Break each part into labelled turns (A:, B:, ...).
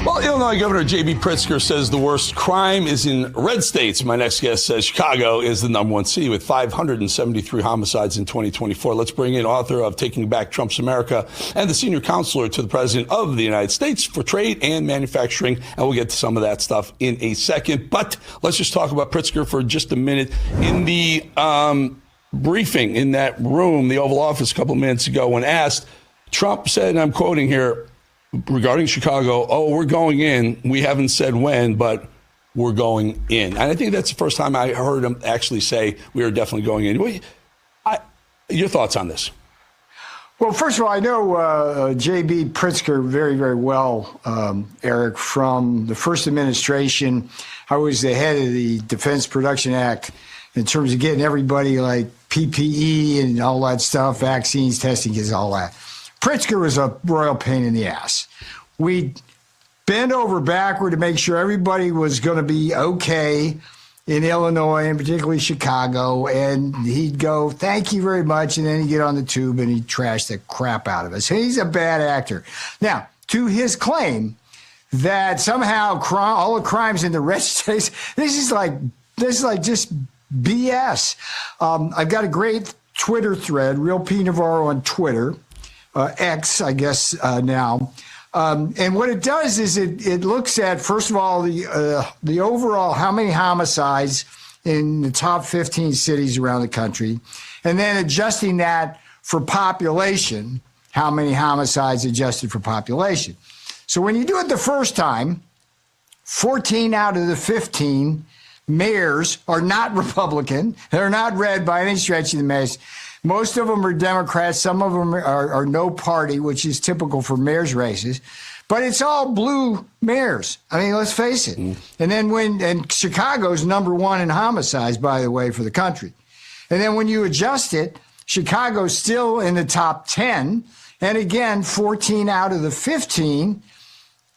A: Well, Illinois Governor J.B. Pritzker says the worst crime is in red states. My next guest says Chicago is the number one city with 573 homicides in 2024. Let's bring in author of Taking Back Trump's America and the senior counselor to the President of the United States for Trade and Manufacturing. And we'll get to some of that stuff in a second. But let's just talk about Pritzker for just a minute. In the briefing in that room, the Oval Office, a couple of minutes ago, when asked, Trump said, and I'm quoting here, regarding Chicago, we're going in. We haven't said when, but we're going in. And I think that's the first time I heard him actually say we are definitely going in. Your thoughts on this?
B: Well, first of all, I know J.B. Pritzker very, very well, Eric, from the first administration. I was the head of the Defense Production Act in terms of getting everybody like PPE and all that stuff, vaccines, testing, is all that. Pritzker was a royal pain in the ass. We bent over backward to make sure everybody was going to be okay in Illinois, and particularly Chicago. And he'd go, thank you very much. And then he'd get on the tube and he'd trash the crap out of us. He's a bad actor. Now, to his claim that somehow all the crimes in the red states, this is like just BS. I've got a great Twitter thread, Real P. Navarro on Twitter. X, I guess, now. And what it does is it looks at, first of all, the overall, how many homicides in the top 15 cities around the country, and then adjusting that for population, how many homicides adjusted for population. So when you do it the first time, 14 out of the 15 mayors are not Republican. They're not red by any stretch of the imagination. Most of them are Democrats. Some of them are no party, which is typical for mayor's races. But it's all blue mayors. I mean, let's face it. And then and Chicago's number one in homicides, by the way, for the country. And then when you adjust it, Chicago's still in the top 10. And again, 14 out of the 15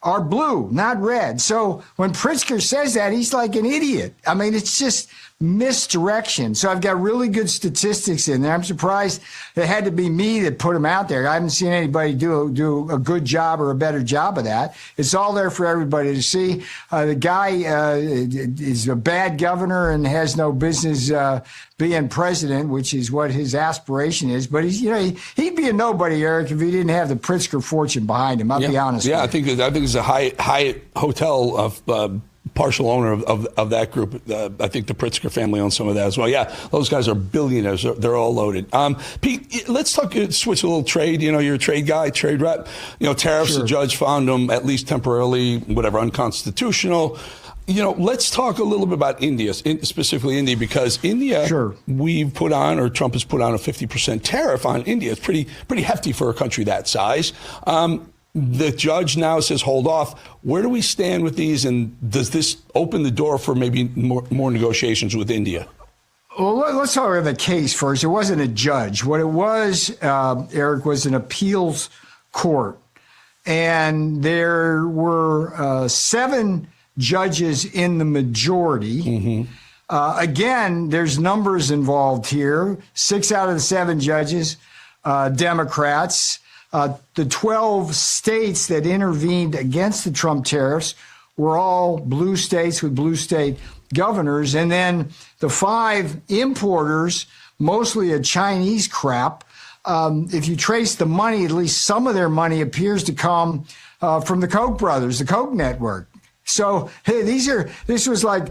B: are blue, not red. So when Pritzker says that, he's like an idiot. I mean, it's just misdirection. So I've got really good statistics in there. I'm surprised it had to be me that put them out there. I haven't seen anybody do a good job or a better job of that. It's all there for everybody to see. The guy is a bad governor and has no business being president, which is what his aspiration is. But he'd be a nobody, Eric, if he didn't have the Pritzker fortune behind him. I'll be honest.
A: Yeah,
B: with you.
A: I think it's a Hyatt hotel of partial owner of that group. I think the Pritzker family owns some of that as well. Yeah, those guys are billionaires. They're all loaded. Pete, let's switch a little trade. You're a trade guy, trade rep. Tariffs, sure. The judge found them at least temporarily, unconstitutional. Let's talk a little bit about India, specifically India, because India, sure. Trump has put on a 50% tariff on India. It's pretty hefty for a country that size. The judge now says, hold off. Where do we stand with these? And does this open the door for maybe more negotiations with India?
B: Well, let's talk about the case first. It wasn't a judge. What it was, Eric, was an appeals court. And there were 7 judges in the majority. Mm-hmm. Again, there's numbers involved here. 6 out of the 7 judges, Democrats. The 12 states that intervened against the Trump tariffs were all blue states with blue state governors. And then the 5 importers, mostly a Chinese crap. If you trace the money, at least some of their money appears to come from the Koch brothers, the Koch network. So, hey, this was like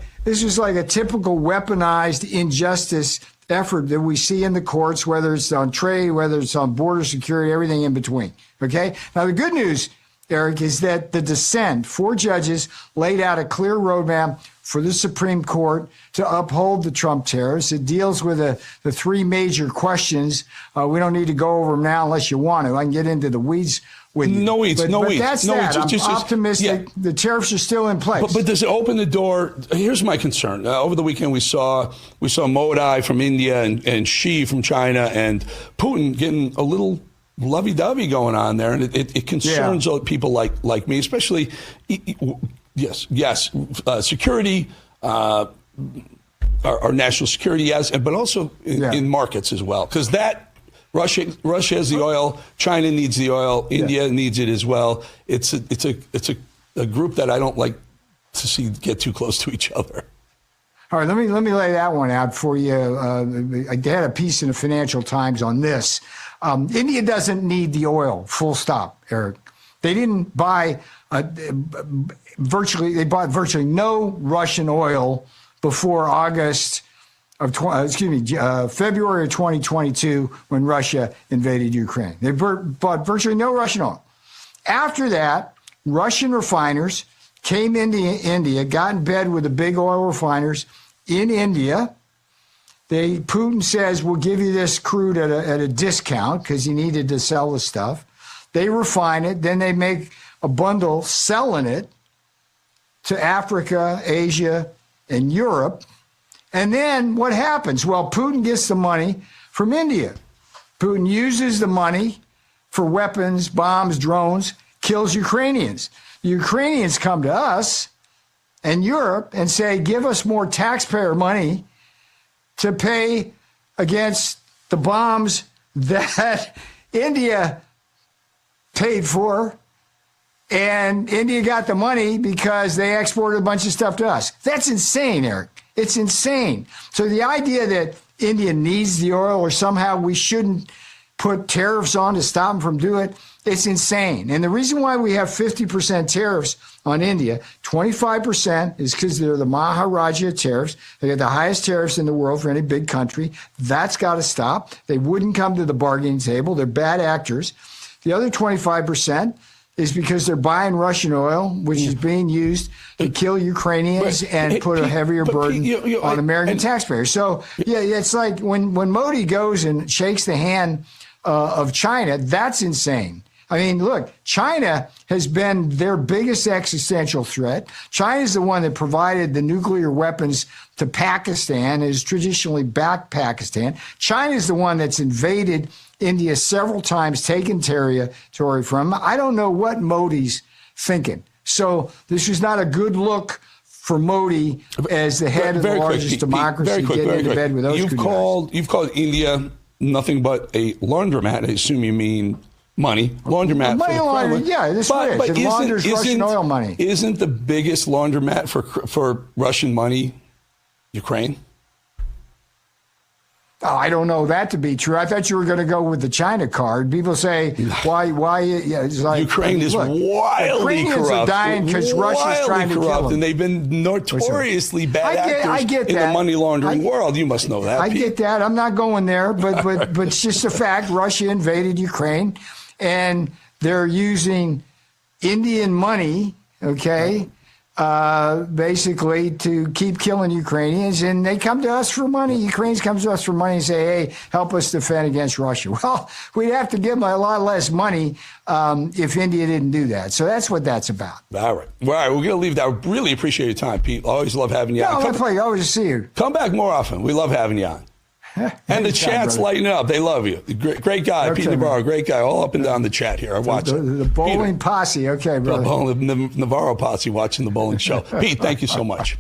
B: a typical weaponized injustice effort that we see in the courts, whether it's on trade, whether it's on border security, everything in between. Okay? Now, the good news, Eric, is that the dissent, 4 judges laid out a clear roadmap for the Supreme Court to uphold the Trump tariffs. It deals with the 3 major questions. We don't need to go over them now unless you want to. I can get into the weeds with you.
A: No weeds.
B: But that's that. I'm optimistic.
A: Yeah.
B: The tariffs are still in place.
A: But does it open the door? Here's my concern. Over the weekend, we saw Modi from India and Xi from China and Putin getting a little lovey-dovey going on there, and it concerns people like me, especially. Yes, security, our national security, yes, but also in markets as well, because Russia has the oil, China needs the oil, India needs it as well. It's a a group that I don't like to see get too close to each other.
B: All right, let me lay that one out for you. I had a piece in the Financial Times on this. India doesn't need the oil, full stop, Eric. They didn't buy they bought virtually no Russian oil before February of 2022 when Russia invaded Ukraine. They bought virtually no Russian oil. After that, Russian refiners came into India, got in bed with the big oil refiners in India. Putin says, we'll give you this crude at a discount because he needed to sell the stuff. They refine it. Then they make a bundle selling it to Africa, Asia, and Europe. And then what happens? Well, Putin gets the money from India. Putin uses the money for weapons, bombs, drones, kills Ukrainians. The Ukrainians come to us and Europe and say, give us more taxpayer money to pay against the bombs that India paid for. And India got the money because they exported a bunch of stuff to us. That's insane, Eric. It's insane. So the idea that India needs the oil or somehow we shouldn't put tariffs on to stop them from doing it, it's insane. And the reason why we have 50% tariffs on India, 25% is because they're the Maharaja tariffs. They got the highest tariffs in the world for any big country. That's got to stop. They wouldn't come to the bargaining table. They're bad actors. The other 25% is because they're buying Russian oil, which is being used to kill Ukrainians and put a heavier burden on American taxpayers. So, yeah, it's like when Modi goes and shakes the hand of China, that's insane. I mean, look, China has been their biggest existential threat. China is the one that provided the nuclear weapons to Pakistan, has traditionally backed Pakistan. China is the one that's invaded India several times, taken territory from them. I don't know what Modi's thinking. So this was not a good look for Modi as the head of the largest democracy getting into bed with those
A: You've called India nothing but a laundromat. I assume you mean money. Laundromat.
B: Money laundering, yeah, this is it launders Russian oil money.
A: Isn't the biggest laundromat for Russian money Ukraine?
B: Oh, I don't know that to be true. I thought you were going to go with the China card. People say, why? Yeah, it's like,
A: Ukraine is wildly
B: Ukrainians
A: corrupt.
B: are dying because Russia's trying to kill them.
A: And they've been notoriously bad actors in the money laundering world. You must know that,
B: I get that. I'm not going there, but it's just a fact. Russia invaded Ukraine, and they're using Indian money, basically to keep killing Ukrainians, and they come to us for money. Ukrainians come to us for money and say, hey, help us defend against Russia. Well, we'd have to give them a lot less money if India didn't do that. So that's what that's about.
A: All right. Well, all right, we're going to leave that. I really appreciate your time, Pete. Always love having you on.
B: Always see you.
A: Come back more often. We love having you on. And the chat's lighting up. They love you. Great guy, Pete Navarro. Great guy. All up and down the chat here. I watch it.
B: The Bolling posse. Okay, brother.
A: The Navarro posse watching the Bolling show. Pete, thank you so much.